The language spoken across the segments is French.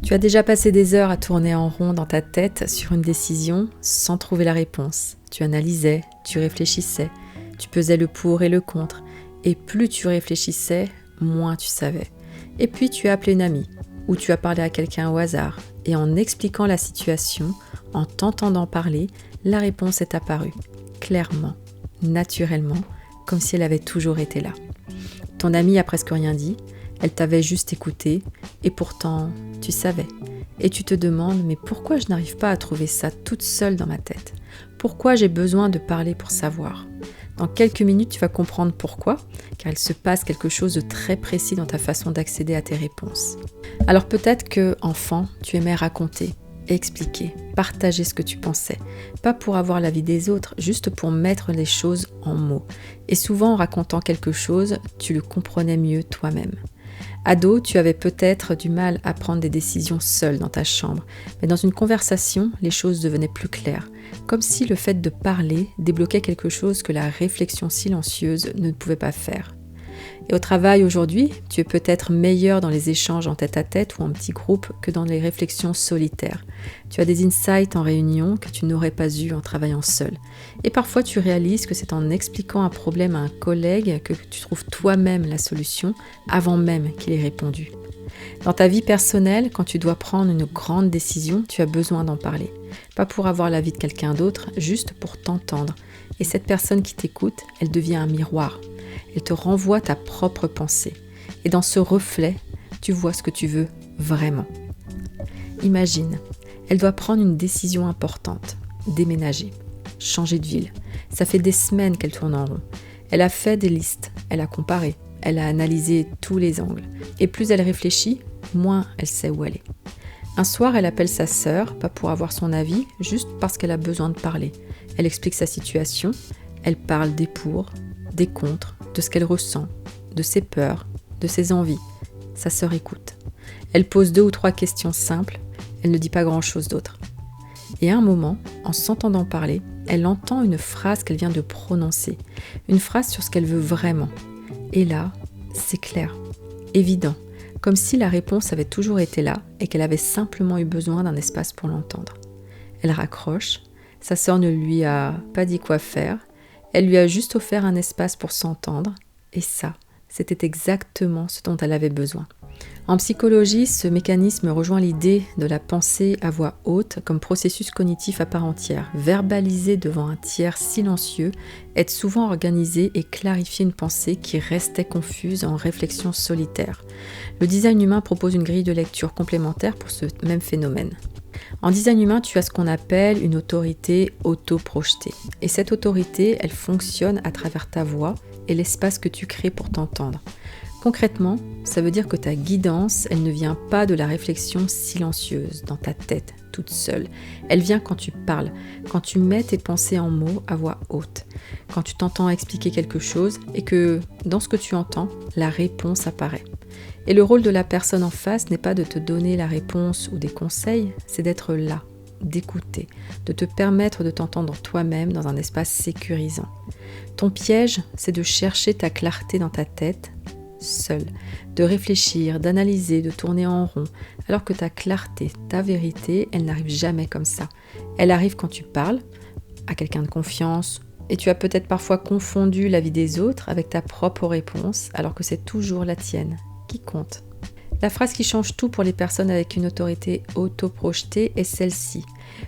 Tu as déjà passé des heures à tourner en rond dans ta tête sur une décision sans trouver la réponse. Tu analysais, tu réfléchissais, tu pesais le pour et le contre. Et plus tu réfléchissais, moins tu savais. Et puis tu as appelé une amie, ou tu as parlé à quelqu'un au hasard. Et en expliquant la situation, en t'entendant parler, la réponse est apparue. Clairement, naturellement, comme si elle avait toujours été là. Ton amie a presque rien dit, elle t'avait juste écouté, et pourtant, tu savais. Et tu te demandes, mais pourquoi je n'arrive pas à trouver ça toute seule dans ma tête ? Pourquoi j'ai besoin de parler pour savoir ? Dans quelques minutes, tu vas comprendre pourquoi, car il se passe quelque chose de très précis dans ta façon d'accéder à tes réponses. Alors peut-être que, enfant, tu aimais raconter, expliquer, partager ce que tu pensais, pas pour avoir l'avis des autres, juste pour mettre les choses en mots. Et souvent, en racontant quelque chose, tu le comprenais mieux toi-même. Ado, tu avais peut-être du mal à prendre des décisions seule dans ta chambre, mais dans une conversation, les choses devenaient plus claires, comme si le fait de parler débloquait quelque chose que la réflexion silencieuse ne pouvait pas faire. Et au travail aujourd'hui, tu es peut-être meilleur dans les échanges en tête-à-tête ou en petit groupe que dans les réflexions solitaires. Tu as des insights en réunion que tu n'aurais pas eu en travaillant seul. Et parfois tu réalises que c'est en expliquant un problème à un collègue que tu trouves toi-même la solution avant même qu'il ait répondu. Dans ta vie personnelle, quand tu dois prendre une grande décision, tu as besoin d'en parler. Pas pour avoir l'avis de quelqu'un d'autre, juste pour t'entendre. Et cette personne qui t'écoute, elle devient un miroir. Elle te renvoie ta propre pensée. Et dans ce reflet, tu vois ce que tu veux vraiment. Imagine, elle doit prendre une décision importante, déménager, changer de ville. Ça fait des semaines qu'elle tourne en rond. Elle a fait des listes, elle a comparé, elle a analysé tous les angles. Et plus elle réfléchit, moins elle sait où elle est. Un soir, elle appelle sa sœur, pas pour avoir son avis, juste parce qu'elle a besoin de parler. Elle explique sa situation, elle parle des pour, des contre, de ce qu'elle ressent, de ses peurs, de ses envies. Sa sœur écoute. Elle pose 2 ou 3 questions simples, elle ne dit pas grand-chose d'autre. Et à un moment, en s'entendant parler, elle entend une phrase qu'elle vient de prononcer, une phrase sur ce qu'elle veut vraiment. Et là, c'est clair, évident, comme si la réponse avait toujours été là et qu'elle avait simplement eu besoin d'un espace pour l'entendre. Elle raccroche, sa sœur ne lui a pas dit quoi faire, elle lui a juste offert un espace pour s'entendre, et ça, c'était exactement ce dont elle avait besoin. En psychologie, ce mécanisme rejoint l'idée de la pensée à voix haute comme processus cognitif à part entière. Verbaliser devant un tiers silencieux aide souvent à organiser et clarifier une pensée qui restait confuse en réflexion solitaire. Le design humain propose une grille de lecture complémentaire pour ce même phénomène. En design humain, tu as ce qu'on appelle une autorité auto-projetée. Et cette autorité, elle fonctionne à travers ta voix et l'espace que tu crées pour t'entendre. Concrètement, ça veut dire que ta guidance, elle ne vient pas de la réflexion silencieuse dans ta tête, toute seule. Elle vient quand tu parles, quand tu mets tes pensées en mots à voix haute, quand tu t'entends expliquer quelque chose et que, dans ce que tu entends, la réponse apparaît. Et le rôle de la personne en face n'est pas de te donner la réponse ou des conseils, c'est d'être là, d'écouter, de te permettre de t'entendre toi-même dans un espace sécurisant. Ton piège, c'est de chercher ta clarté dans ta tête, seul, de réfléchir, d'analyser, de tourner en rond, alors que ta clarté, ta vérité, elle n'arrive jamais comme ça. Elle arrive quand tu parles à quelqu'un de confiance, et tu as peut-être parfois confondu l'avis des autres avec ta propre réponse, alors que c'est toujours la tienne qui compte. La phrase qui change tout pour les personnes avec une autorité auto-projetée est celle-ci.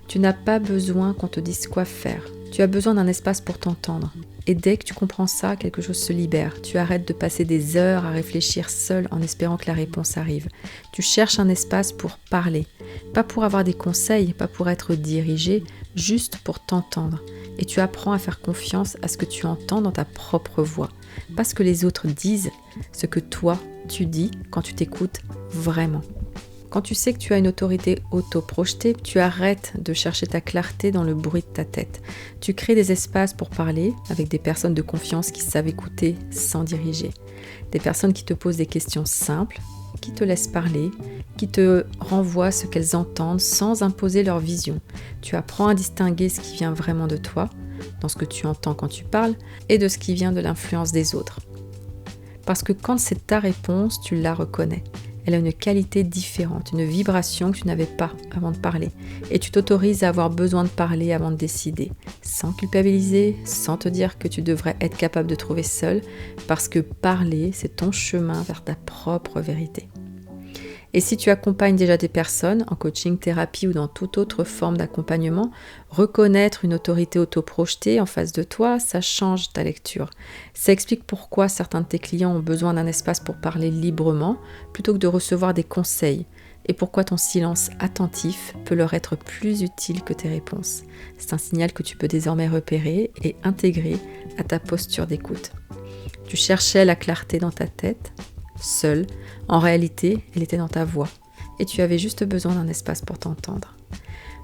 Tu n'as pas besoin qu'on te dise quoi faire. Tu as besoin d'un espace pour t'entendre. Et dès que tu comprends ça, quelque chose se libère. Tu arrêtes de passer des heures à réfléchir seul en espérant que la réponse arrive. Tu cherches un espace pour parler. Pas pour avoir des conseils, pas pour être dirigé, juste pour t'entendre. Et tu apprends à faire confiance à ce que tu entends dans ta propre voix. Pas ce que les autres disent, ce que toi, tu dis quand tu t'écoutes vraiment. Quand tu sais que tu as une autorité auto-projetée, tu arrêtes de chercher ta clarté dans le bruit de ta tête. Tu crées des espaces pour parler avec des personnes de confiance qui savent écouter sans diriger. Des personnes qui te posent des questions simples, qui te laissent parler, qui te renvoient ce qu'elles entendent sans imposer leur vision. Tu apprends à distinguer ce qui vient vraiment de toi, dans ce que tu entends quand tu parles, et de ce qui vient de l'influence des autres. Parce que quand c'est ta réponse, tu la reconnais. elle a une qualité différente, une vibration que tu n'avais pas avant de parler. Et tu t'autorises à avoir besoin de parler avant de décider, sans culpabiliser, sans te dire que tu devrais être capable de trouver seul, parce que parler, c'est ton chemin vers ta propre vérité. Et si tu accompagnes déjà des personnes en coaching, thérapie ou dans toute autre forme d'accompagnement, reconnaître une autorité autoprojetée en face de toi, ça change ta lecture. Ça explique pourquoi certains de tes clients ont besoin d'un espace pour parler librement plutôt que de recevoir des conseils et pourquoi ton silence attentif peut leur être plus utile que tes réponses. C'est un signal que tu peux désormais repérer et intégrer à ta posture d'écoute. Tu cherchais la clarté dans ta tête, seule. En réalité, elle était dans ta voix et tu avais juste besoin d'un espace pour t'entendre.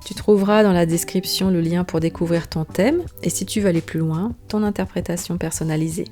Tu trouveras dans la description le lien pour découvrir ton thème et si tu veux aller plus loin, ton interprétation personnalisée.